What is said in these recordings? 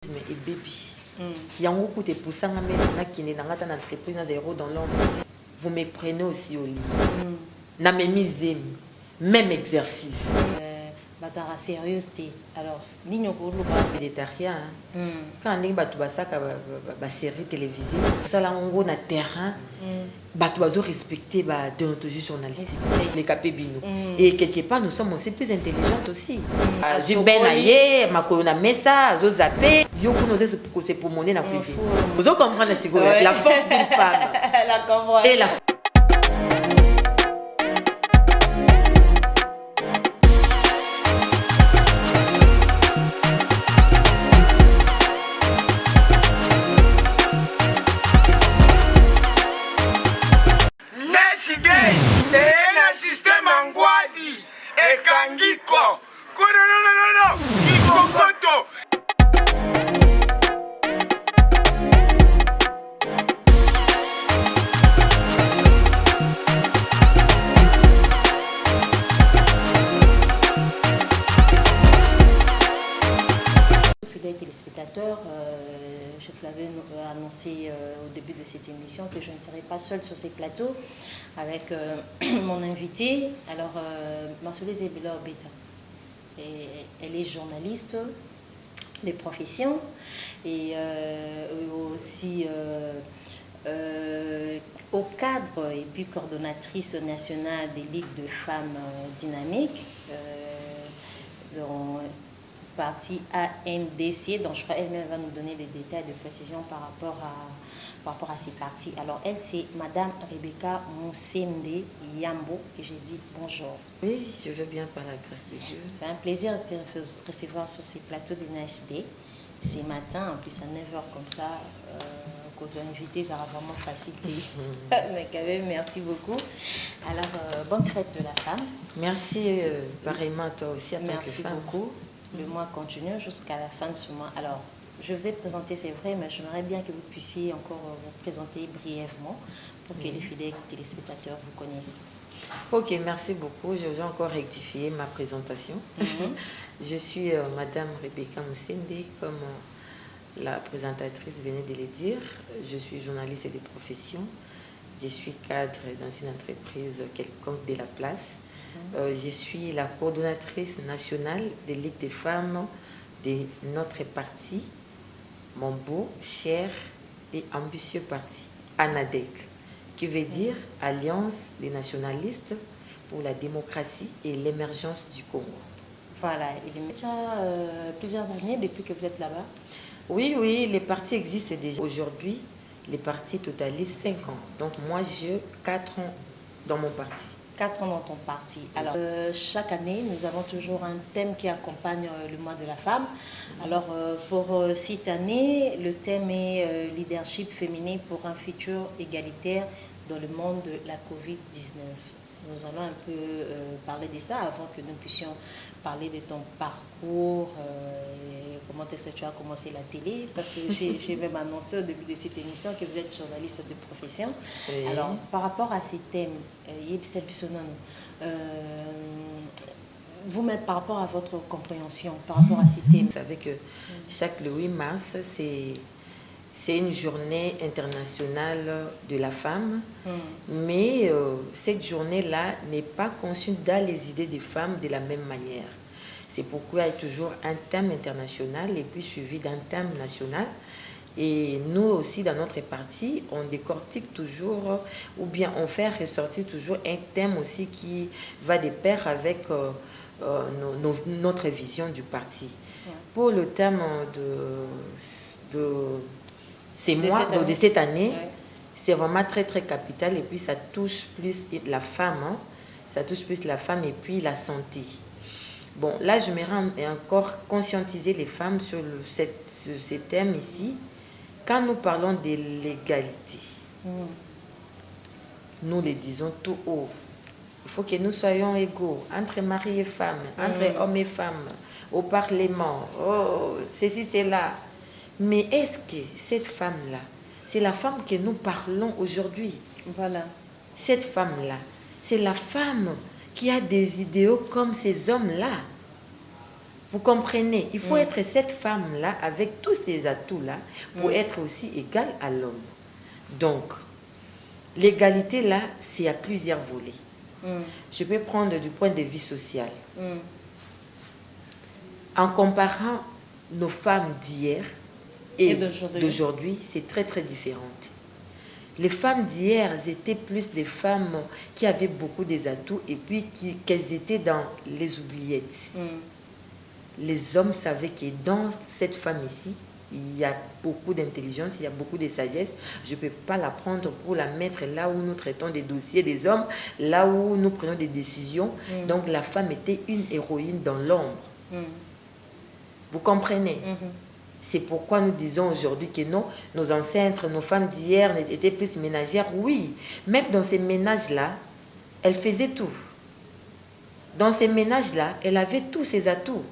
et baby. Il y a un coup de poussant qui n'est dans l'entreprise dans zéro dans l'ombre. Vous me prenez aussi au lit. Na même exercice. Bazara sérieuse alors nino ko lu végétarien quand on dit batu basaka ba série télévisée ça là on na terrain batu bazo respecter ba déontologie journalistique les capébino et quelque part nous sommes aussi plus intelligentes aussi Jibben aye makolo na mesa zo zappé yo kuno c'est pour monter na cuisine vous comprenez la force d'une femme et la je l'avais annoncé au début de cette émission que je ne serai pas seule sur ces plateaux avec mon invité. Alors, Marcelé Zebela Obeta, elle est journaliste de profession et aussi au cadre et puis coordonnatrice nationale des ligues de femmes dynamiques. Partie ANDC, donc je crois qu'elle-même va nous donner des détails de précision par rapport à ces parties. Alors elle, c'est Madame Rebecca Moussende Yambo, que j'ai dit bonjour. Oui, je veux bien par la grâce de Dieu. C'est un plaisir de te recevoir sur ces plateaux de NASD. Ce matin, en plus à 9h comme ça, cause d'inviter, ça va vraiment faciliter. Mais quand même, merci beaucoup. Alors, bonne fête de la femme. Merci pareillement à toi aussi, à merci beaucoup. Le mois continue jusqu'à la fin de ce mois. Alors, je vous ai présenté, c'est vrai, mais j'aimerais bien que vous puissiez encore vous présenter brièvement pour que les fidèles téléspectateurs vous connaissent. Ok, merci beaucoup. Je vais encore rectifier ma présentation. Je suis Madame Rebecca Moussende, comme la présentatrice venait de le dire. Je suis journaliste de profession. Je suis cadre dans une entreprise quelconque de la place. Je suis la coordonnatrice nationale des ligues des femmes de notre parti, mon beau, cher et ambitieux parti, ANADEC, qui veut dire Alliance des nationalistes pour la démocratie et l'émergence du Congo. Voilà, il y a plusieurs années depuis que vous êtes là-bas. Oui, les partis existent déjà. Aujourd'hui, les partis totalisent 5 ans. Donc moi, j'ai 4 ans dans mon parti. 4 ans dans ton parti. Alors, chaque année, nous avons toujours un thème qui accompagne le mois de la femme. Alors, pour cette année, le thème est leadership féminin pour un futur égalitaire dans le monde de la COVID-19. Nous allons un peu parler de ça avant que nous puissions parler de ton parcours, comment est-ce que tu as commencé la télé, parce que j'ai même annoncé au début de cette émission que vous êtes journaliste de profession. Oui. Alors, par rapport à ces thèmes, vous-même, par rapport à votre compréhension, par rapport à ces thèmes. Vous savez que chaque le 8 mars, c'est une journée internationale de la femme, mais cette journée-là n'est pas conçue dans les idées des femmes de la même manière. C'est pourquoi il y a toujours un thème international et puis suivi d'un thème national. Et nous aussi, dans notre parti, on décortique toujours, ou bien on fait ressortir toujours un thème aussi qui va de pair avec notre vision du parti. Ouais. Pour le thème de cette année, ouais. C'est vraiment très très capital et puis ça touche plus la femme, hein? Ça touche plus la femme et puis la santé. Bon, là j'aimerais encore conscientiser les femmes sur ce thème ici. Quand nous parlons de l'égalité, nous le disons tout haut. Il faut que nous soyons égaux entre mari et femme, entre hommes et femmes, au Parlement, ceci, cela. Mais est-ce que cette femme-là, c'est la femme que nous parlons aujourd'hui? Voilà. Cette femme-là, c'est la femme qui a des idéaux comme ces hommes-là. Vous comprenez? Il faut être cette femme-là avec tous ces atouts-là pour être aussi égale à l'homme. Donc, l'égalité là, c'est à plusieurs volets. Je peux prendre du point de vue social. En comparant nos femmes d'hier et d'aujourd'hui, c'est très très différent. Les femmes d'hier étaient plus des femmes qui avaient beaucoup des atouts et puis qu'elles étaient dans les oubliettes. Les hommes savaient que dans cette femme ici, il y a beaucoup d'intelligence, il y a beaucoup de sagesse. Je ne peux pas la prendre pour la mettre là où nous traitons des dossiers des hommes, là où nous prenons des décisions. Donc la femme était une héroïne dans l'ombre. Vous comprenez? C'est pourquoi nous disons aujourd'hui que non, nos ancêtres, nos femmes d'hier étaient plus ménagères. Oui, même dans ces ménages-là, elles faisaient tout. Dans ces ménages-là, elle avait tous ses atouts.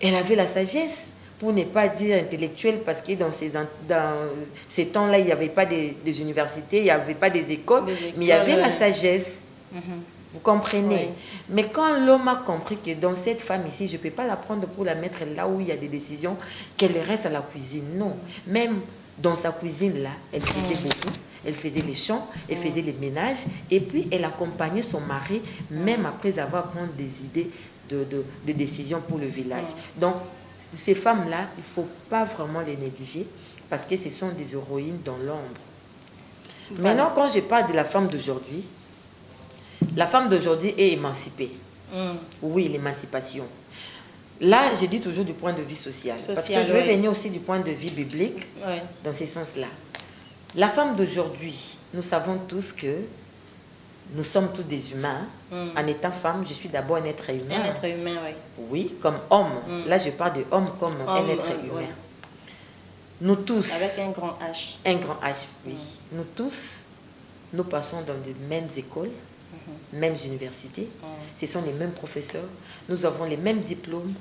Elle avait la sagesse, pour ne pas dire intellectuelle, parce que dans ces temps-là, il n'y avait pas des universités, il n'y avait pas des écoles, mais il y avait la sagesse. Vous comprenez? Mais quand l'homme a compris que dans cette femme ici, je ne peux pas la prendre pour la mettre là où il y a des décisions, qu'elle reste à la cuisine. Non. Même dans sa cuisine-là, elle faisait beaucoup. Elle faisait les champs, elle faisait les ménages, et puis elle accompagnait son mari, même après avoir pris des idées de décisions pour le village. Donc, ces femmes-là, il ne faut pas vraiment les négliger, parce que ce sont des héroïnes dans l'ombre. Maintenant, quand je parle de la femme d'aujourd'hui, la femme d'aujourd'hui est émancipée. Oui, l'émancipation. Là, je dis toujours du point de vue social. Parce que je vais venir aussi du point de vue biblique, dans ce sens-là. La femme d'aujourd'hui, nous savons tous que nous sommes tous des humains. En étant femme, je suis d'abord un être humain. Un être humain, oui. Oui, comme homme. Là, je parle de homme comme un être humain. Nous tous... Avec un grand H. Un grand H, oui. Nous tous, nous passons dans les mêmes écoles, mêmes universités. Ce sont les mêmes professeurs. Nous avons les mêmes diplômes.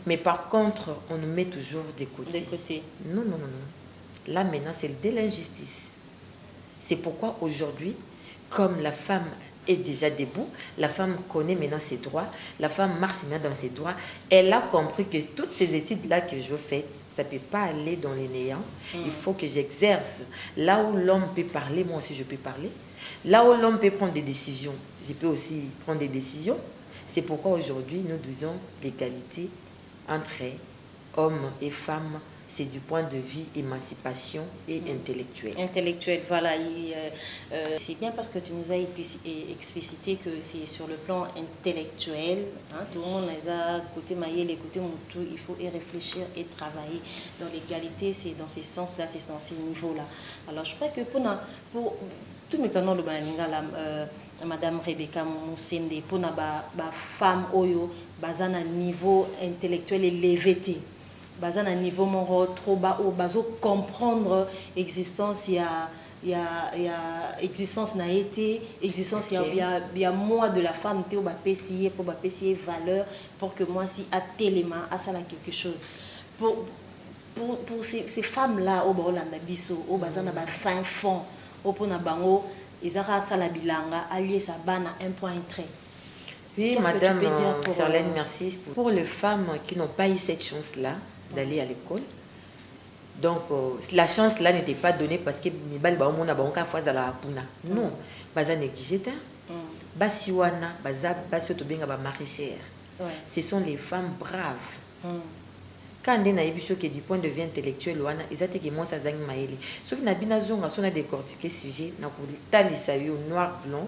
Mais par contre, on nous met toujours des côtés. Des côtés. Non, non, non, non. Là, maintenant, c'est de l'injustice. C'est pourquoi aujourd'hui, comme la femme est déjà debout, la femme connaît maintenant ses droits, la femme marche maintenant dans ses droits, elle a compris que toutes ces études-là que je fais, ça ne peut pas aller dans les néants. Il faut que j'exerce. Là où l'homme peut parler, moi aussi je peux parler. Là où l'homme peut prendre des décisions, je peux aussi prendre des décisions. C'est pourquoi aujourd'hui, nous disons l'égalité entre hommes et femmes. C'est du point de vue émancipation et intellectuelle. Intellectuelle, voilà. C'est bien parce que tu nous as explicité que c'est sur le plan intellectuel. Tout le monde a côté maillé, les côtés tout, il faut y réfléchir et travailler. Dans l'égalité, c'est dans ces sens-là, c'est dans ces niveaux-là. Alors je crois que pour tout mes canons de Madame Rebecca Moussende, pour la femme oyo, bazana niveau intellectuel élevé. Bazan à niveau moro trop bas ou bazo comprendre existence il y a existence n'a été existence il y a moi de la femme te ba pesier pour ba pesier valeur pour que moi si à téléma à ça là quelque chose pour ces femmes là au Bolanda biso au bazan na ba fin fond au pona bango ezara sala bilanga allié sa bana un point trait. Oui, madame Charlène, merci. Pour les femmes qui n'ont pas eu cette chance-là d'aller à l'école, donc la chance là n'était pas donnée parce que non, baza négligé, basiwana baza basotobenga ba maraîchère. Ce sont les femmes braves. Quand on a que du point de vue intellectuel, ils ont été moi ça zangi maeli. Ce qui n'a bien zonga son a décortiqué sujet na ko talisa yo noir blanc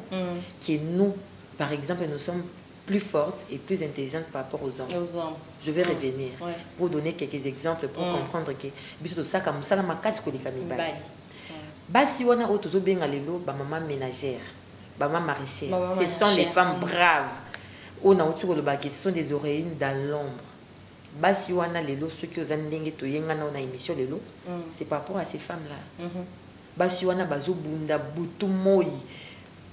que nous par exemple nous sommes plus fortes et plus intelligentes par rapport aux hommes. Je vais revenir pour donner quelques exemples pour comprendre que biso ça comme ça la makasi ko lika mibali. Basi wana otozo benga lelo ba maman ménagère, ba maman maraîchère. Ce sont les femmes braves. On a autour le bac, ce sont des héroïnes dans l'ombre. Basi wana lelo ceux qui ont ndenge to yenga na émission lelo, c'est par rapport à ces femmes là. Basi wana bazo bunda butu moi.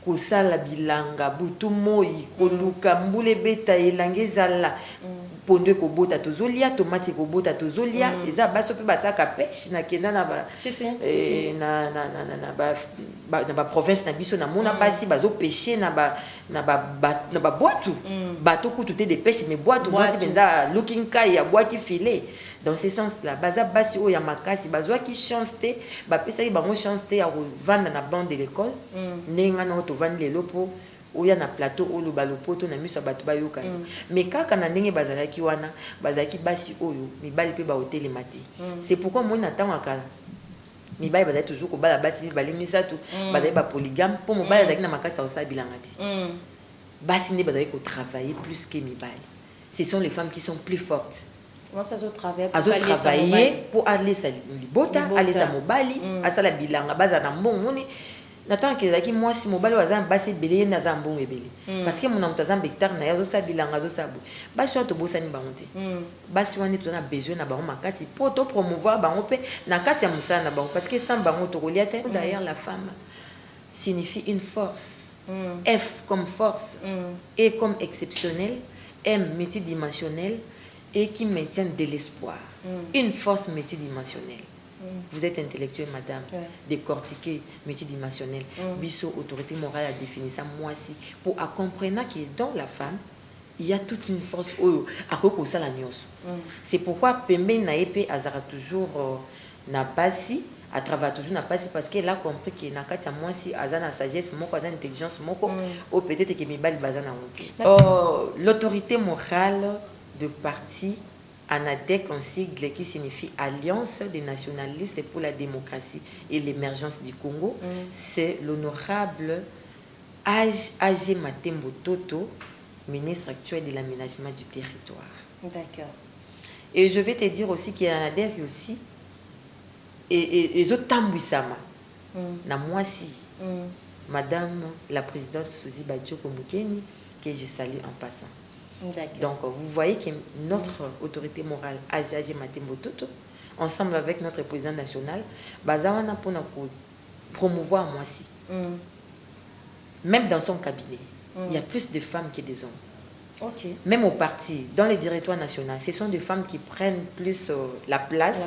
kosala bilanga butu moi koluka mbule beta elange zala pondo kobota tozolia tomate kobota tozolia eza baso pe basaka pêche na kenda na ba na ba province na biso na mona basi bazo pêcher na ba boîte bateau kutu te de pêche mais boîte moi c'est benda looking kai ya boîte filet dans ce sens là baza basi o ya makasi bazwa ki chance te ba pesa ki bango chance te ya vendre na banc de l'école nenga na to vendre lelo po oya na plateau olo balopoto na miso bato bayoka mais kaka na ndenge bazalaki wana bazalaki basi oyo mibali pe ba hotel mati c'est pourquoi moi n'attends akala mibali bazali toujours ko bala basi mibali misatu bazali ba polygame pour mobali azaki na makasa osa bilangati basi ne bazali ko travailler plus que mibali ce sont les femmes qui sont plus fortes. Moi, ça se travaille pour aller sa libota, aller sa mobali, à sa la bilanga, baza na mbongo. N'attends que zaki moi si mobali wazan basi belé na zambon ebele. Parce que mon amtazan bektar na yazo sa bilanga zo sabu. Basi wa to bosa ni bangote. Basi wa ni to na besoin na bango makasi pour to promouvoir bango pe na kati ya musala na bango parce que sans bango to reliate d'ailleurs la femme signifie une force. F comme force, E comme exceptionnel, M multidimensionnel et qui maintiennent de l'espoir. Une force multidimensionnelle. Vous êtes intellectuelle, madame, décortiquée, multidimensionnelle. Bisso, autorité morale, a défini ça, moi aussi. Pour comprendre que dans la femme, il y a toute une force. C'est pourquoi Pembe Naepe Azara toujours n'a pas si, à travers toujours n'a pas si, parce qu'elle a compris qu'il n'a qu'à moi si, Azana sagesse, moko, Azana intelligence, moko, ou peut-être que Mibali Bazana honte. L'autorité morale de parti ANADEC en sigle qui signifie Alliance des nationalistes pour la démocratie et l'émergence du Congo, c'est l'honorable Agé Matembo Toto, ministre actuel de l'aménagement du territoire. D'accord. Et je vais te dire aussi qu'il y a ANADEC aussi, et les autres Tambouissama, na moi si, madame la présidente Suzy Badjoko Mukeni, que je salue en passant. Donc, vous voyez que notre autorité morale, Agé Matembo Toto, ensemble avec notre président national, Bazawana pour promouvoir moi si. Même dans son cabinet, il y a plus de femmes que des hommes. Même au parti, dans les directoires nationaux, ce sont des femmes qui prennent plus la place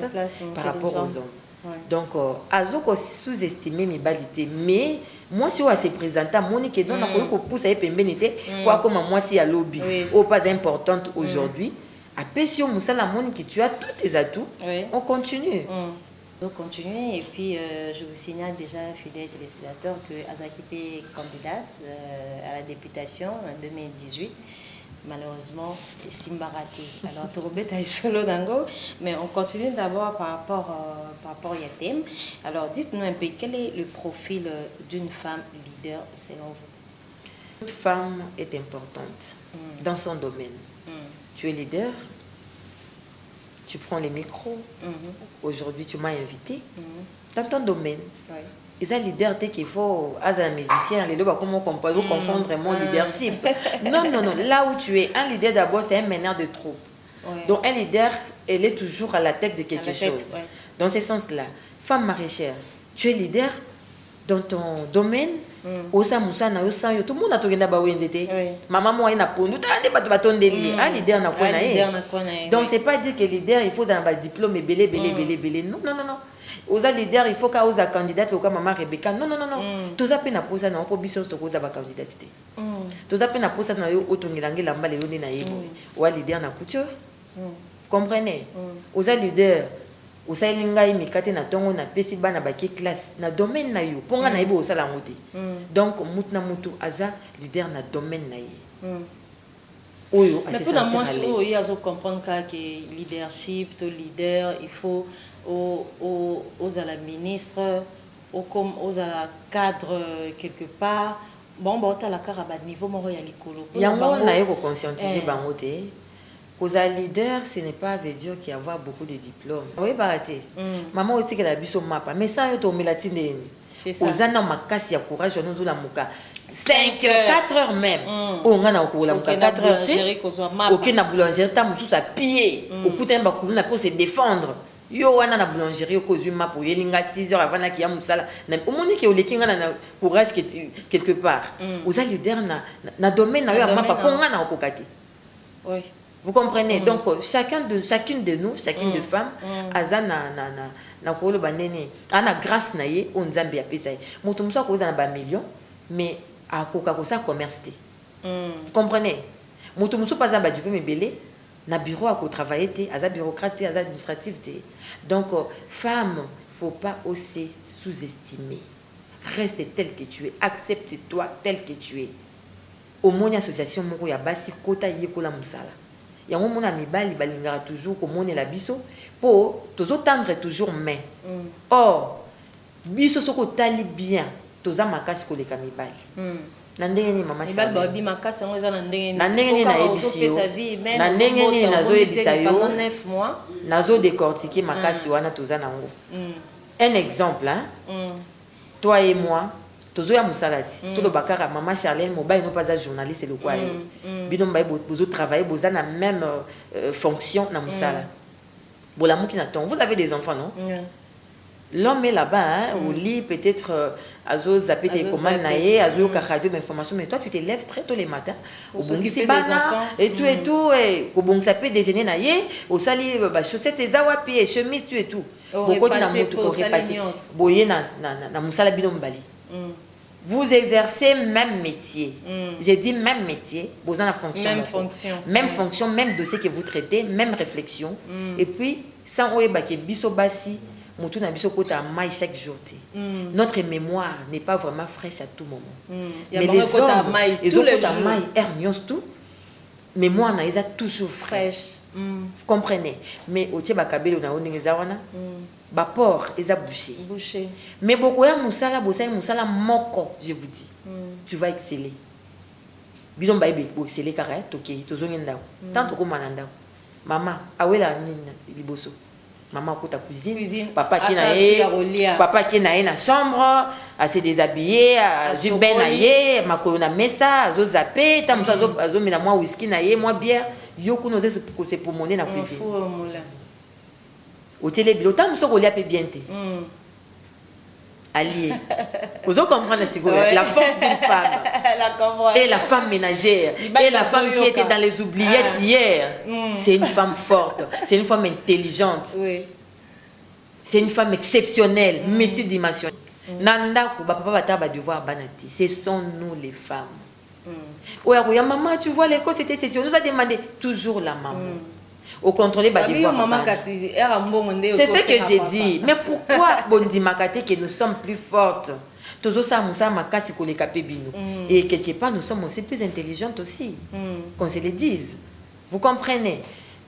par rapport aux hommes. Donc, Azoko sous-estimé mes balités, mais moi si on se présente à Monique donc on peut pousser à pembenité quoi comme moi si à lobby ou pas importante aujourd'hui après si on moussa la Monique tu as tous tes atouts on continue. On continue et puis je vous signale déjà fidèle téléspectateur que Azaki est candidate à la députation en 2018. Malheureusement, Simba raté. Alors, Tourobet a solo dango, mais on continue d'abord par rapport à Yatem. Alors, dites-nous un peu, quel est le profil d'une femme leader selon vous? Toute femme est importante dans son domaine. Tu es leader, tu prends les micros. Aujourd'hui, tu m'as invité dans ton domaine. Et ça, leader, dès qu'il faut, as un musicien, les deux, comment confondre mon leadership. Non, non, non. Là où tu es, un leader d'abord, c'est un meneur de troupe. Donc, un leader, elle est toujours à la tête de quelque chose. Dans ce sens-là, femme maraîchère, tu es leader dans ton domaine. Osa musa na osa yo tout le monde a togenda ba wenzete. Maman moi na pondu tande ba batondeli. Un leader na kona e. Donc c'est pas dire que leader il faut un diplôme belé. Non non non non. Aux leaders il faut qu'à aux candidats le maman Rebecca. Non non non non. Tous a peine posa na po biso to koza ba candidaté. Tous a peine posa na yo otongilange lamba le yone na yebo. Wa leader na couture. Comprenez? Aux leaders osalinga imikate na tongo na pesi bana baki classe na domaine na yo ponga na yebo osala ngote. Donc mutna mutu aza leader na domaine na ye. Oyo mais pour moi il y a à comprendre que leadership to leader il faut aux à la ministre aux à la cadre quelque part bon à la cara bas niveau moro ya likolo yango na yeko conscientiser bango te. Aux leader, ce n'est pas veut dire qu'il y a beaucoup de diplômes. Oui, baraté. Maman aussi qu'elle a vu son mapa. Mais ça, il y a une latine. C'est ça. Aux années, ma casse, il y a courage, on nous a mouka. 5 heures, 4 heures même. On a encore la mouka 4 heures. Ok, na boulangerie, ta moussou ça pillé. Au coup d'un bakou, on a pu se défendre. Yo wana na boulangerie ko zuma pour yelinga 6 heures avant na kiya musala. Na omoni ke olekinga na courage quelque part. Vous allez leader na domaine na yo mapa ponga na okokaki. Oui. Vous comprenez? Donc chacune de nous, chacune de femmes azana na kolo banene ana grâce na ye on nzambe ya pesa. Moto muso ko za na ba million mais akoka ko sa commerce. Vous comprenez? Moto muso pas za ba diplôme belé. Na bureau à travailler té, à bureaucrate, à administratif té. Donc femme, faut pas aussi sous-estimer. Reste tel que tu es, accepte-toi tel que tu es. Au moins association moko ya basi kota yekola musala. Ya mo mona mibali balingara toujours ko mona la biso po tozo tendre toujours main. Or biso soko tali bien, toza makasi ko leka mibali. Na ndenge ni mama Charles babi makasi ngo eza na ndenge ni na ndenge ni na ebisi yo na ndenge ni nazo ebisa yo pendant 9 mois nazo décortiquer makasi wana toza nango un exemple toi et moi tozo ya musalati to lo bakara mama Charlène mobile no pas journaliste le quoi bino mbaye bozo travailler boza na même fonction na musala bola muki na ton vous avez des enfants non l'homme est là-bas au lit peut-être azo zapper des commandes naé azo ka radio d'information mais toi tu te lèves très tôt les matins au bongisi bana et tout et au bon zapper déjeuner naé au sali ba chaussettes ces awapi et chemise tu et tout beaucoup na moto ko repasser boyer na musala bino mbali vous exercez même métier j'ai dit même métier vous en a fonction même fonction même dossier que vous traitez même réflexion et puis sans oyeba ke biso basi Moutou na biso kota maille chaque jour. Notre mémoire n'est pas vraiment fraîche à tout moment. Mais les hommes, ils ont kota maille hernios tout. Mémoire na isa toujours fraîche. Vous comprenez? Mais au tcheba kabelo na onengeza wana. Ba port eza bouché. Mais beaucoup ya musala musala moko, je vous dis. Tu vas exceller. Bidon ba ebe exceller kara toke tozongenda. Tant ko mananda. Maman, awela nina liboso. Maman côté cuisine, papa qui na na chambre, à se déshabiller, à juben naé, ma colonna messa, à zo zappé, tam zo mena moi whisky naé, moi bière, yo kuno se pour monter na cuisine. Au télé bilo tam so kolia pe bien té. Allié. Vous comprenez la force d'une femme et la femme ménagère et la femme qui était dans les oubliettes hier. C'est une femme forte, c'est une femme intelligente. C'est une femme exceptionnelle, multidimensionnelle. Nanda ko papa bata ba devoir banati. Ce sont nous les femmes. Ouais, maman, tu vois l'école c'était session. On nous a demandé toujours la maman. Au contrôler bah c'est ce que j'ai dit. Mais pourquoi bondi makate que nous sommes plus fortes? Tozo sa musa makasi ko le kapé bino. Et quelque part nous sommes aussi plus intelligentes aussi. Qu'on se le dise. Vous comprenez?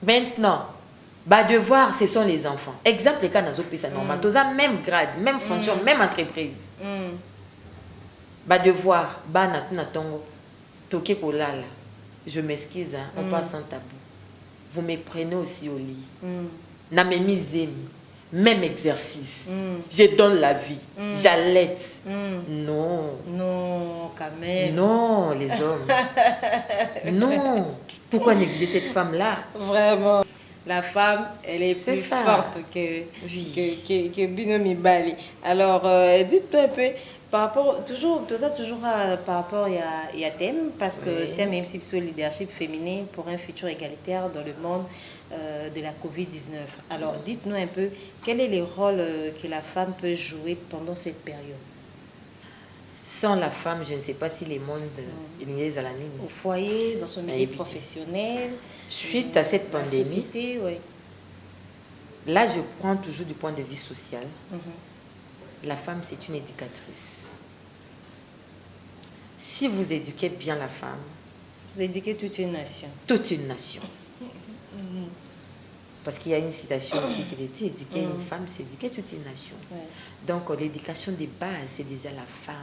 Maintenant, bah devoir ce sont les enfants. Exemple les cas dans autres pays c'est normal. Toza même grade, même fonction, même entreprise. Bah devoir bah na tongo. Toke ko lala. Je m'excuse hein, on passe sans tabou. Vous me prenez aussi au lit. Na me mise même exercice. Je donne la vie. J'allaite. Non. Non, quand même. Non, les hommes. Non. Pourquoi négliger cette femme-là? Vraiment. La femme, elle est plus forte que Binomi Bali. Alors, dites-moi un peu, par rapport, toujours par rapport il y a thème, parce que thème est aussi sur le leadership féminin pour un futur égalitaire dans le monde de la Covid-19. Alors, dites-nous un peu, quel est le rôle que la femme peut jouer pendant cette période? Sans la femme, je ne sais pas si les mondes à la ligne. Au foyer, dans son milieu professionnel. Suite à cette pandémie, société, là je prends toujours du point de vue social. La femme, c'est une éducatrice. Si vous éduquez bien la femme, vous éduquez toute une nation. Toute une nation. Parce qu'il y a une citation aussi qui dit éduquer une femme, c'est éduquer toute une nation. Donc l'éducation des bases, c'est déjà la femme.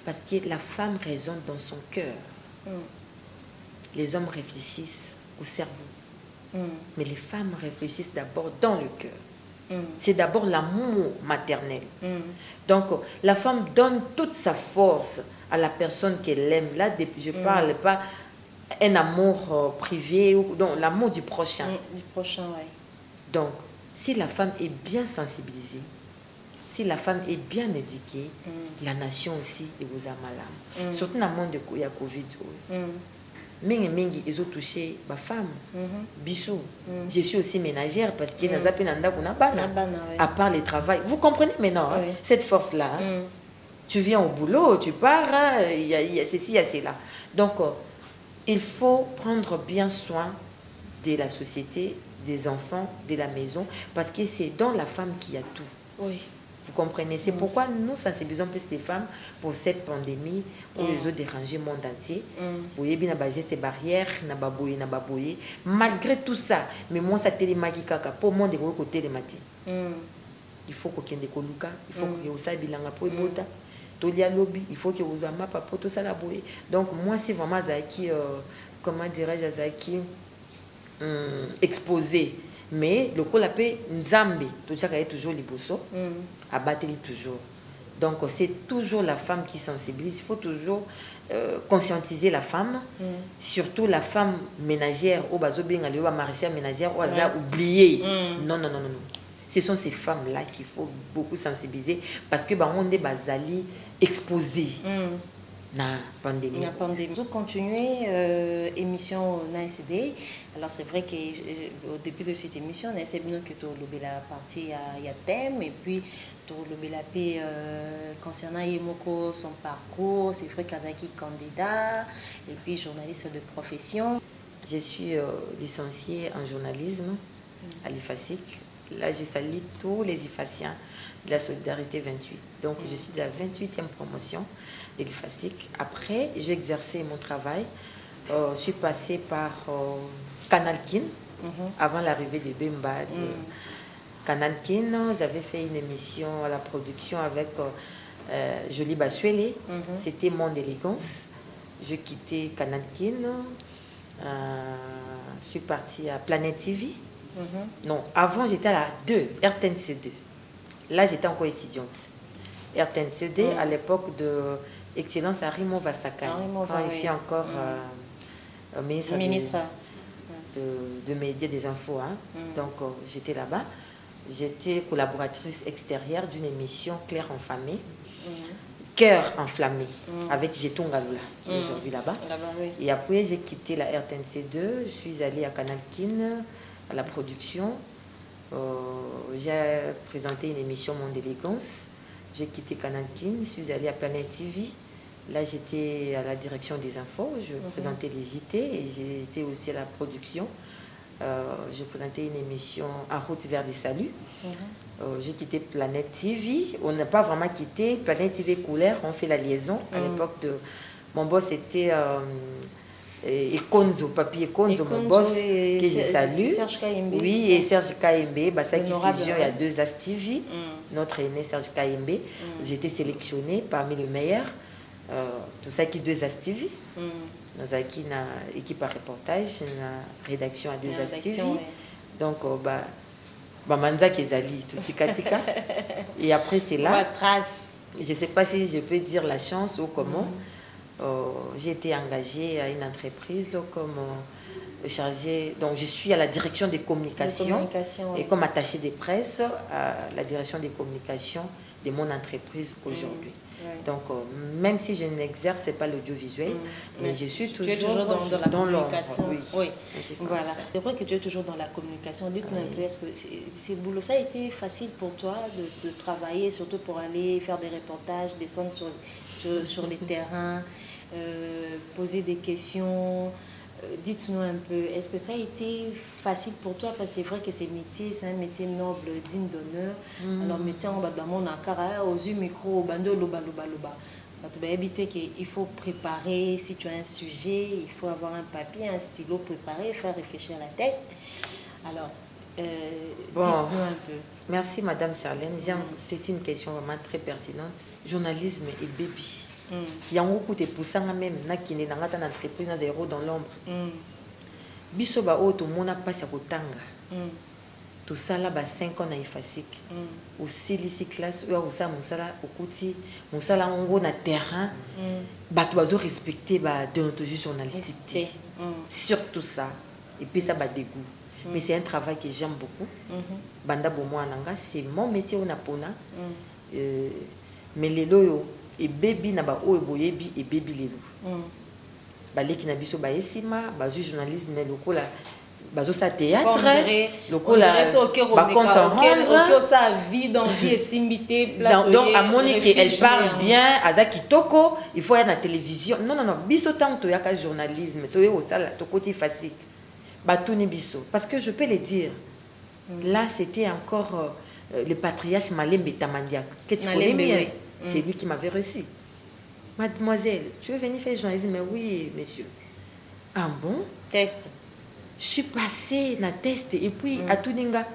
Parce que la femme résonne dans son cœur. Les hommes réfléchissent au cerveau. Mais les femmes réfléchissent d'abord dans le cœur. C'est d'abord l'amour maternel. Donc la femme donne toute sa force à la personne qu'elle aime. Là, je ne parle pas un amour privé, donc l'amour du prochain. Du prochain, oui. Donc, Si la femme est bien sensibilisée, si la femme est bien éduquée, la nation aussi est aux amalams. Surtout dans le monde de la Covid. Mingi, ils ont touché ma femme. Bissou. Je suis aussi ménagère parce qu'il y a des à part le travail. Vous comprenez maintenant cette force-là. Tu viens au boulot, tu pars, il y a ceci, il y a cela. Donc, il faut prendre bien soin de la société, des enfants, de la maison, parce que c'est dans la femme qu'il y a tout. Oui. Vous comprenez? C'est pourquoi nous sensibilisons plus les femmes pour cette pandémie où ils ont dérangé le monde entier. Vous voyez bien, il y a des gestes barrières, malgré tout ça, mais moi, ça télémagie kaka pour moi de côté de matin. Il faut qu'on ait des coluka, il faut qu'on ait aussi bilanga pour bota. Il faut que vous ayez ma papa tout ça la bouée. Donc moi c'est vraiment Zaki comment dirais-je Zaki exposé, mais le coup la paix Nzambe tout ça est toujours liboso à battre toujours. Donc c'est toujours la femme qui sensibilise. Il faut toujours conscientiser la femme, surtout la femme ménagère au bazo bien aller au maraîchère ménagère au hasard oublié. Non. Ce sont ces femmes-là qu'il faut beaucoup sensibiliser parce que on est basali exposé na pandémie. Vous continuez émission NASD. Alors c'est vrai qu'au début de cette émission, on a essayé que tu as la partie il y a thème et puis tu as la paix concernant Yemoko, son parcours, c'est vrai Kazaki candidat et puis journaliste de profession. Je suis licenciée en journalisme à l'IFASIC. Là, je salue tous les IFASiens de la Solidarité 28. Donc, je suis de la 28e promotion de l'IFASIC. Après, j'ai exercé mon travail. Je suis passée par Canal Kin, avant l'arrivée de Bemba. Canal Kin, j'avais fait une émission à la production avec Jolie Basuele. C'était Mon élégance. Je quittais Canal Kin. Je suis partie à Planète TV. Non, avant j'étais à la 2, RTNC2. Là j'étais encore étudiante. RTNC2 à l'époque de Excellence Arimo Vasakai. Quand il fait encore ministre de médias des infos. Donc j'étais là-bas. J'étais collaboratrice extérieure d'une émission Claire enflammée. Cœur enflammé avec Jeton Galula qui est aujourd'hui là-bas. Et après j'ai quitté la RTNC2, je suis allée à Canal Kin à la production. J'ai présenté une émission Mon élégance. J'ai quitté Canal Kin, je suis allée à Planète TV. Là, j'étais à la direction des infos. Je présentais les JT et j'étais aussi à la production. J'ai présenté une émission En route vers le salut. J'ai quitté Planète TV. On n'a pas vraiment quitté Planète TV couleur. On fait la liaison. À l'époque de mon boss, c'était Ekonzo, Papi Ekonzo, mon boss, que je salue. Oui, et Serge Kaimbe, ça qui fusion, il y a 2 As TV, notre aîné Serge Kaimbe. J'ai été sélectionnée parmi les meilleurs. Tout ça qui 2 As TV. Nous avons une équipe à reportage, une rédaction à 2 As TV. Donc, Manza Kezali, tout tika. Et après, c'est là. Je ne sais pas si je peux dire la chance ou comment. J'ai été engagée à une entreprise comme chargée. Donc, je suis à la direction des communications et comme attachée de presse à la direction des communications de mon entreprise aujourd'hui. Donc, même si je n'exerce pas l'audiovisuel, mais je suis toujours dans la communication. Oui. C'est ça. Voilà. C'est vrai que tu es toujours dans la communication. Dites-nous un peu, est-ce que c'est boulot, ça a été facile pour toi de travailler, surtout pour aller faire des reportages, descendre sur les terrains, poser des questions. Dites-nous un peu, est-ce que ça a été facile pour toi? Parce que c'est vrai que c'est un métier noble, digne d'honneur. Alors, métier en bas de mon akara, aux yeux micro, bando, loba. Il faut préparer, si tu as un sujet, il faut avoir un papier, un stylo préparé, faire réfléchir la tête. Alors, dites-nous un peu. Merci Madame Charlène. C'est une question vraiment très pertinente. Journalisme et baby. Il y a beaucoup de poussants même qui sont dans l'entreprise dans zéro dans l'ombre. Bisoba o to mona passe à kotanga. Tout ça là 5 ans na IFASIC. Aussi lycée classe ou ça musala okuti musala ngo na terrain. Bato bazo respecter ba déontologie journalistique. Surtout ça et puis ça ba dégoût. mais c'est un travail que j'aime beaucoup. Banda bomo ananga, c'est mon métier on a pona. Mais les loyo et baby na ba o boyebi et baby lelo. Baleki na biso ba esima, ba journalisme lokola bazo sa théâtre lokola ba compte en rendre sa vie dans vie et simbité donc à Monique elle parle bien aza kitoko il faut aller à la télévision non biso tant to yaka journalisme to yo sala to côté facile ba tuni biso parce que je peux le dire là c'était encore le patriarche Malembe Tamandiak que tu connais bien c'est lui qui m'avait reçu. Mademoiselle, tu veux venir faire journalisme? Mais oui, monsieur. Ah bon? Test. Je suis passée dans test et puis à Tuninga,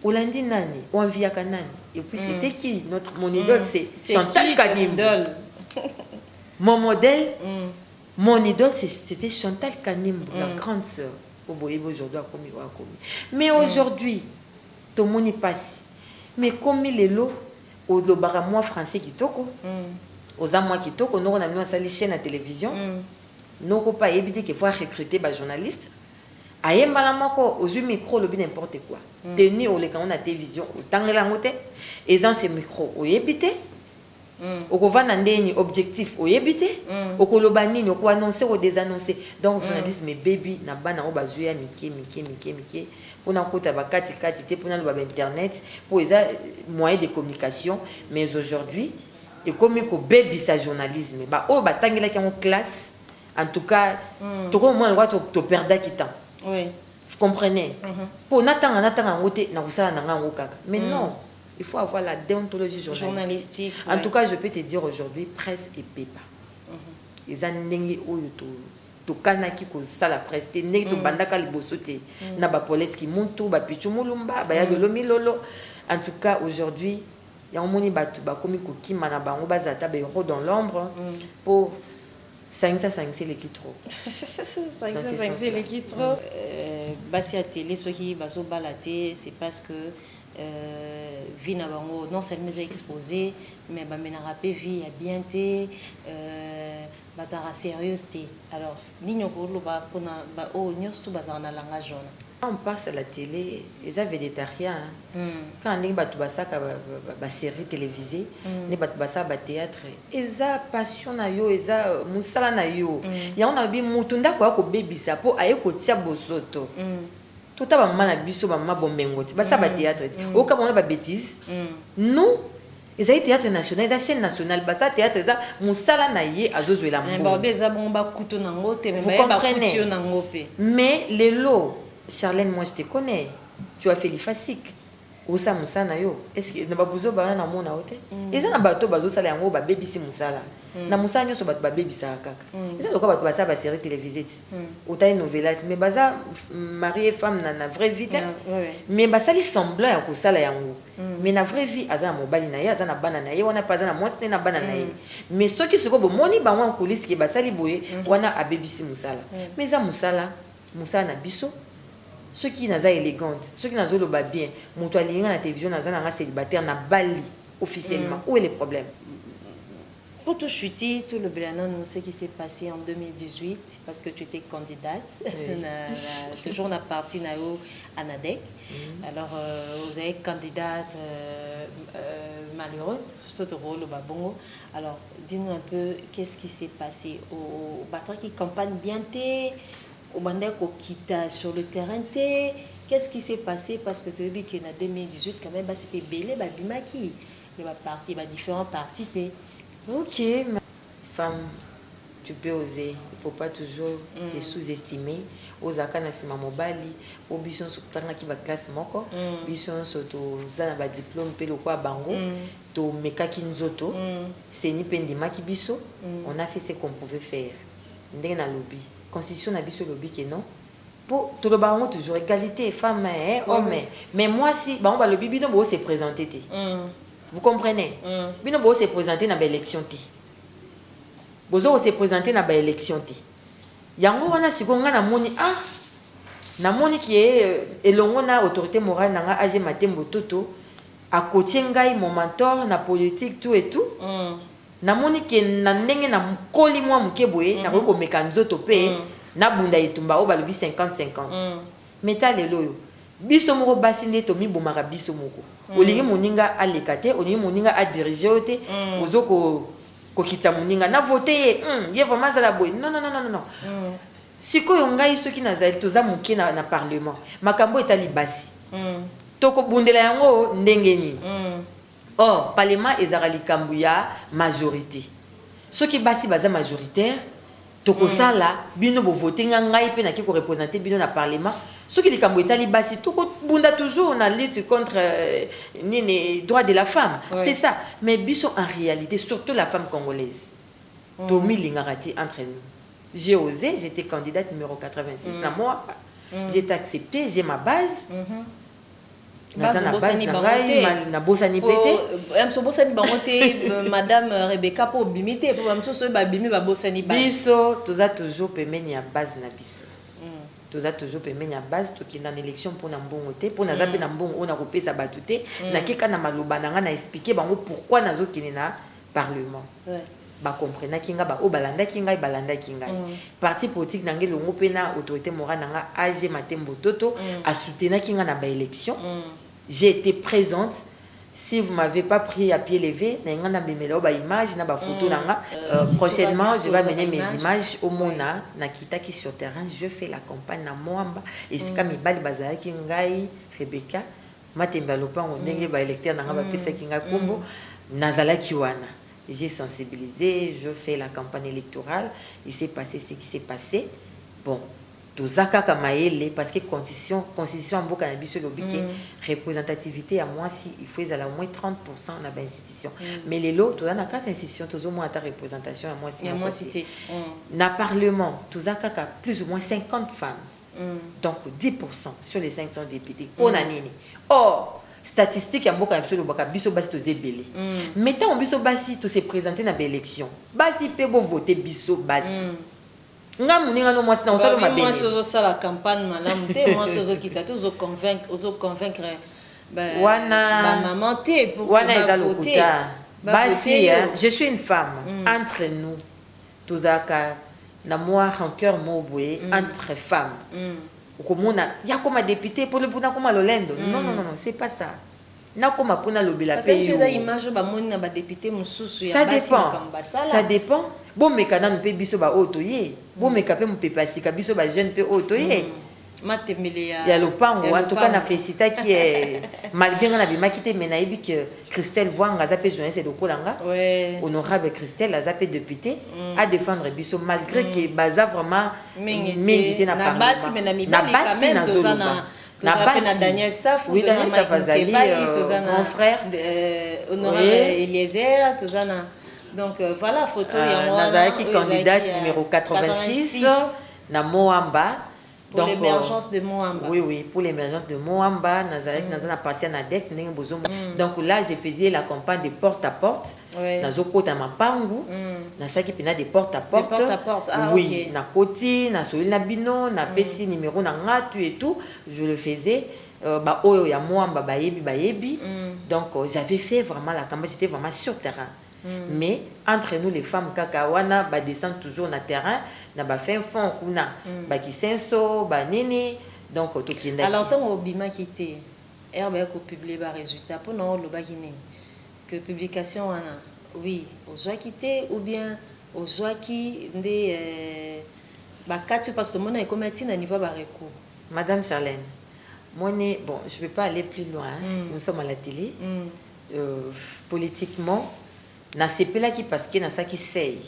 Olandi Nani, on vit à Kanani. Et puis c'était qui? Mon idole, c'est Chantal Kanimbo. Mon modèle, mon idole, c'était Chantal Kanimbo, la grande sœur. Aujourd'hui, mais aujourd'hui, tout le monde est passé. Mais comme les lots, au moi français qui toko. Aux amours qui toquent, on a mis une chaîne à télévision. Nous n'avons pas évité qu'il faut recruter des journalistes. Aïe, malamako, aux micro, le n'importe quoi. Tenu au les canaux à télévision, au tangelangote, et dans ces micros, au évité. Au couvent un objectif, au évité. Au colobani, au quoi annoncer, au désannoncer. Donc, journaliste, mes baby, n'a pas au bazuya, Mickey. Pour nous côté à kati pour nous internet, pour les moyens de communication. Mais aujourd'hui, et comme il baby sa journalisme bah oh bah tangela qui en classe en tout cas tout comme moi le droit to perdre qui temps oui vous comprenez pour n'attendre en côté na kusala na ngango kaka mais non il faut avoir la déontologie journalistique en tout cas je peux te dire aujourd'hui presse et pépa ils ont nengi oyo to kanaki ko sala presse te nengi to bandaka liboso te na ba polette qui monto ba pichu mulumba ba ya lolomi lolo en tout cas aujourd'hui il y a un moni batu ba komi ko ki mana bango bazata ba ro dans l'ombre pour 5 c'est l'équipe trop 5 c'est l'équipe trop basi à télé ceux qui baso balaté c'est parce que vie na bango non seulement exposé mais ba mena rapé vie a bien té bazara sérieuse té alors nino ko lo ba pona ba o nyos tu bazara na langage jaune. On passe à la télé, les végétariens. Quand on a une série télévisée, on a un théâtre. Ils ont passion, ils ont moussala. Il y a un mutunda kwa ko baby ça pour aller kotia bosoto. Tout à maman na biso maman bombengoti. Ba ça ba théâtre. Au cas où on a ba bêtise. Nous ils ont théâtre national, ils ont chaîne nationale, bah ça théâtre ça moussala na yé azozwela mbo. Mais ba beza bomba kuto na ngote mais ba kutio na ngope. Mais les lots Charlène, moi je te connais. Tu as fait les fasciques. Osa musana yo. Est-ce que na babuzo ba na mona ote? Eza na bato bazo sala yango ba baby si musala. Na musana nyoso bato ba baby sa kaka. Eza lokwa bato ba sa ba série télévisée. Ota une novelas mais baza mari et femme na vraie vie. Mais ba sali semblant ya ko sala yango. Mais na vraie vie aza mobali na ye aza na bana na ye wana pa aza na mwasi na bana na ye. Mais soki siko bo moni ba wan police ki ba sali boye wana a baby si musala. Mais za musala na biso ceux qui sont élégants, ceux qui sont bien, mon toit ligne à la télévision, sont célibataires, na Bali officiellement. Où est le problème? Pour tout chuter, tout le Bélanon, nous ce qui s'est passé en 2018, parce que tu étais candidate, toujours on a parti à Nadek. Alors, vous êtes candidate malheureuse, ce rôle au Babongo. Alors, dis-nous un peu, qu'est-ce qui s'est passé au Batra qui campagne bien au Bandek au Kita sur le terrain, qu'est-ce qui s'est passé? Parce que tu as vu qu'en 2018, quand même, c'était belé, Bimaki. Il y a différents partis. Ok, femme, tu peux oser. Il ne faut pas toujours te sous-estimer. Aux akana sima mobali, au bison sur qui va classe moko, bison sur un diplôme pelo quoi bango, to mekaki nzoto, c'est ni pendima qui biso. On a fait ce qu'on pouvait faire. Ndena lobby. Constitution n'a biso lobby que non. Pour tout le baron toujours égalité femmes et hommes. Mais moi si on va le bibi no se présenter. Vous comprenez? Bino bo se présenter dans l'élection té. Bozo se présenter dans l'élection té. Yango wana sikonga na moni na moni qui est elongo na autorité morale na nga age matembo toto a côté ngai mon mentor na politique tout et tout. Na moni ke na ndenge na mkoli mwa mkeboye na ko meka nzoto pe na bunda etumba o balobi 50-50. Meta lelo yo biso moko basi nde to mibomaka biso moko olingi moninga aleka te olingi moninga adirige te ozo kokita moninga na vote ye vraiment azala boye non non non non non sikoyo ngai soki nazali toza moke na parlement makambo etali basi tokobundela yango ndenge nini or parlement ezala likambo ya majorité soki basi baza majoritaire tokosala bino bovote ngai pe naki ko représenter bino na parlement soki likambo etali basi tokobunda toujours na lutte contre nini droit de la femme c'est ça mais biso en réalité surtout la femme congolaise tomi lingakati entre nous j'ai osé, j'étais candidate numéro 86 na moi j'ai été acceptée, j'ai ma base Madame Rebecca pour bimiter pour même so ba bimi ba bosani base biso toza toujours pemeni ya base na biso toza toujours pemeni ya base to kinda na élection pour na mbongo te pour na zape na mbongo on a kopesa batute na keka na maloba na nga na expliquer bango pourquoi nazo kine na parlement ba comprendre kinga ba o balanda kinga balanda kinga parti politique nangé longo pena autorité morale nanga AG Matembo Toto a soutenu kinga na ba élection j'ai été présente si vous m'avez pas pris à pied levé na nga bimela ba image na ba photo nanga prochainement je vais mener mes images au Mona na kitaki sur terrain je fais la campagne na Moamba et c'est comme ibali bazala kingai Rebecca Matemba lopango ndenge ba électeur nanga ba pesa kinga kombo nazala kiwana. J'ai sensibilisé, je fais la campagne électorale. Il s'est passé ce qui s'est passé. Bon, tout ça, parce que constitution en Boka Nabiso Lobike, représentativité à moi, si il faut à moins 30% dans l'institution. Mais les lots, tout ça, dans 4 institutions, tout au moins ta représentation à moi, si moi cité. Dans le Parlement, tout ça, plus ou moins 50 femmes. Donc 10% sur les 500 députés. Pour Nanini. Or, statistique ya mboka absolu baka biso basi tozebele mettons biso basi to se présenter na élection basi pe bo voter biso basi nga muninga no mwasi na osala mabele moi sozo sala campagne malamu te moi sozo kita to convaincre ba maman te pour wana voter basi je suis une femme entre nous tozaka na moi rancœur mobwe entre femmes il y a comme un député pour le Puna comme Lolendo. Non, non, non, non, c'est pas ça. Na comme Puna Lobila pays. Parce que tu as image ba moni na ba député mususu ya basi makamba sala. Ça dépend. Bon mekana no pe biso ba otoye. Bon mekape mo pe pasika biso ba jeune pe otoye. Matembele ya lopango en tout cas na félicita qui est malgré na bima qui te menaïbi que Christelle Voanga zape journaliste de Kolanga honorable Christelle a zape député à défendre biso malgré que baza vraiment milité na parlement na basi na zolona na basi na Daniel Saf oui Daniel Saf azali grand frère honorable Eliezer tozana donc voilà photo ya moi nazaki candidate numéro 86 na Moamba. Pour l'émergence de Moamba. Oui, oui, pour l'émergence de Moamba, Nazareth, Nazareth appartient à DEC, donc là, j'ai faisais la campagne de porte à porte. Nazoko ta mapangu, Nasaki pina de porte à porte. Oui, na koti, na soli na bino, na pesi numéro na ngatu et tout, je le faisais. Ba oyo ya Moamba bayebi. Donc j'avais fait vraiment la campagne, j'étais vraiment sur terrain. Mais entre nous les femmes kakawana ba descend toujours na terrain na ba fin fond kuna ba kisenso ba nini donc to kinda alors tant au bima quitté herbe ko publier ba résultat pour non lo ba kini que publication wana oui aux joie quitté ou bien aux joie qui ndé ba katu parce que mon est comme na niveau ba recours madame Charlène moi bon je vais pas aller plus loin nous sommes à la télé politiquement na sepela ki parce que na ça qui sey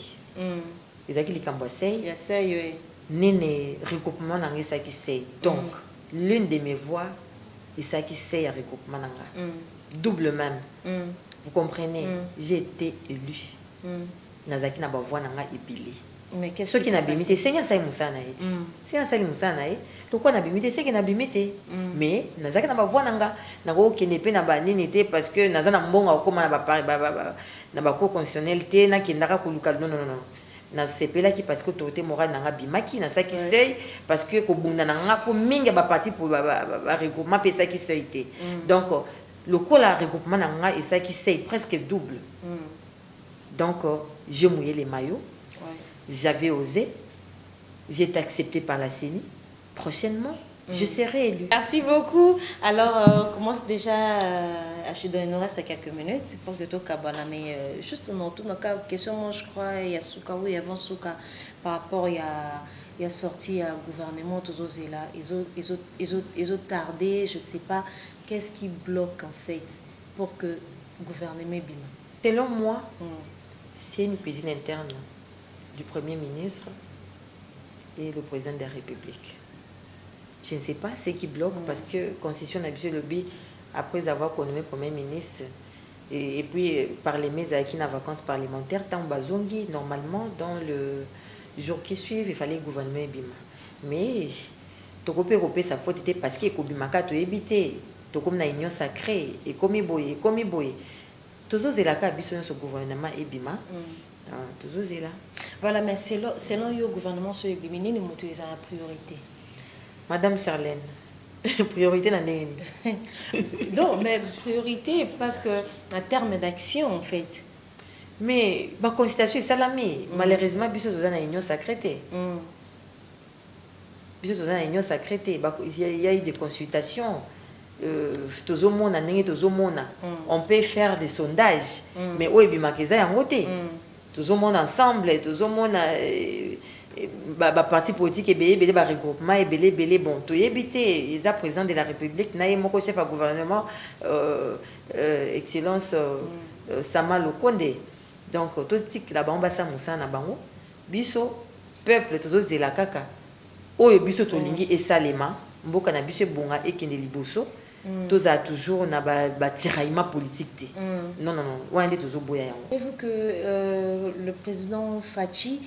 ezaki likambo sey ya sey nene regroupement na ngisa qui sey donc l'une de mes voix et ça qui sey à regroupement nanga double même vous comprenez j'ai été élu nazaki na ba voix nanga epilé mais qu'est-ce qui n'a bimité senga sai musana eti senga sai musana to quoi na bimité c'est que na bimité mais nazaki na ba voix nanga na ko kenepe na ba nini te parce que nazana mbonga ko na ba na ba cour constitutionnel te na kindaka kuluka non na sepela ki parce que autorité morale nanga bimaki na ça qui seuil parce que ko bunda nanga ko minga ba parti pour ba regroupement pe ça qui seuil te donc le coup la regroupement nanga et ça qui seuil presque double donc j'ai mouillé les maillots j'avais osé j'ai été acceptée par la CENI prochainement je serai élue. Merci beaucoup. Alors, on commence déjà à se donner, il nous reste quelques minutes pour que tout cabana. Mais juste dans tout le cas, question, moi je crois, il y a Souka, oui, avant Souka, par rapport, il y a sorti un gouvernement, tous ces là, ils ont tardé, je ne sais pas, qu'est-ce qui bloque en fait pour que le gouvernement bime. Selon moi, c'est une cuisine interne du Premier ministre et le président de la République. Je ne sais pas ce qui bloque parce que la Constitution a besoin de lobby après avoir connu le Premier ministre et puis par les meses avec une vacances parlementaires, tant bazongi, normalement dans le jour qui suit, il fallait le gouvernement bima. Mais Tokope sa faute était parce que Kobimaka to évité, Tokom na union sacrée et comme boye. Toujours c'est la cas ce gouvernement bima. Toujours c'est là. Voilà, mais selon le gouvernement sur le bimini, nous avons la priorité. Madame Charlène, priorité dans les... Non, mais priorité parce que en termes d'action, en fait. Mais ma constitution est salamée. Malheureusement, il y a une union sacrée. Il y a eu des consultations. On peut faire des sondages. Mais où est le côté? Tout le monde ensemble, tout le monde... parti politique et regroupement et bon tout éviter les président de la République n'a mon chef à gouvernement excellence Sama Lokonde donc tout tic la bamba sa musa na bango biso peuple tous de la kaka oyo biso to lingi et salema mboka na biso bonga et kende liboso tous a toujours na ba tiraillement politique non on est toujours boya yango. Savez-vous que le président Fachi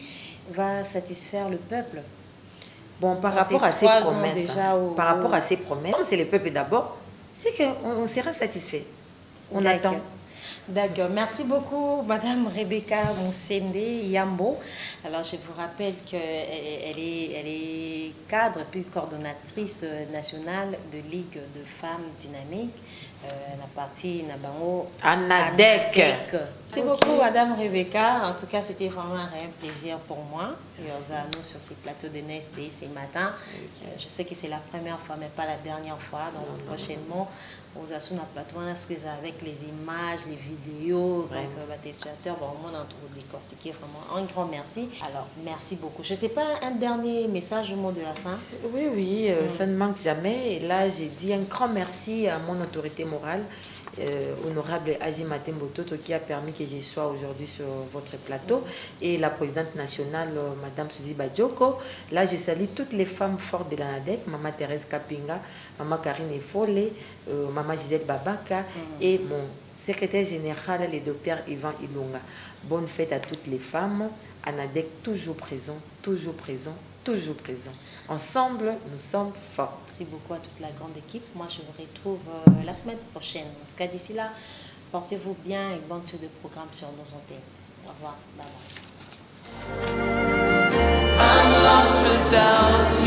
va satisfaire le peuple? Bon, par rapport à ses promesses, rapport à ses promesses, comme c'est le peuple d'abord, c'est qu'on sera satisfait. On attend. D'accord. Merci beaucoup, Madame Rebecca Moussende Yambo. Alors, je vous rappelle qu'elle est cadre puis coordonnatrice nationale de Ligue de femmes dynamiques. La partie Nabango Anadek. Merci beaucoup, Madame Rebecca. En tout cas, c'était vraiment un réel plaisir pour moi. Nous sur ces plateaux de NSBI ce matin. Je sais que c'est la première fois, mais pas la dernière fois. Donc, prochainement, on a sur notre plateau avec les images, les vidéos, donc les téléspectateurs vont vraiment décortiquer vraiment un grand merci. Alors, merci beaucoup. Je ne sais pas, un dernier message au mot de la fin? Oui, ça ne manque jamais. Et là, j'ai dit un grand merci à mon autorité morale, honorable Azima Tembototo, qui a permis que je sois aujourd'hui sur votre plateau, et la présidente nationale, Madame Suzy Badjoko. Là, je salue toutes les femmes fortes de l'ANADEC, Maman Thérèse Kapinga, Maman Karine Efole, Maman Gisèle Babaka et mon secrétaire général, le docteur Yvan Ilunga. Bonne fête à toutes les femmes. ANADEC toujours présent, toujours présent, toujours présent. Ensemble, nous sommes forts. Merci beaucoup à toute la grande équipe. Moi, je vous retrouve la semaine prochaine. En tout cas, d'ici là, portez-vous bien et bonne suite de programme sur nos antennes. Au revoir. Bye bye. I'm lost without you.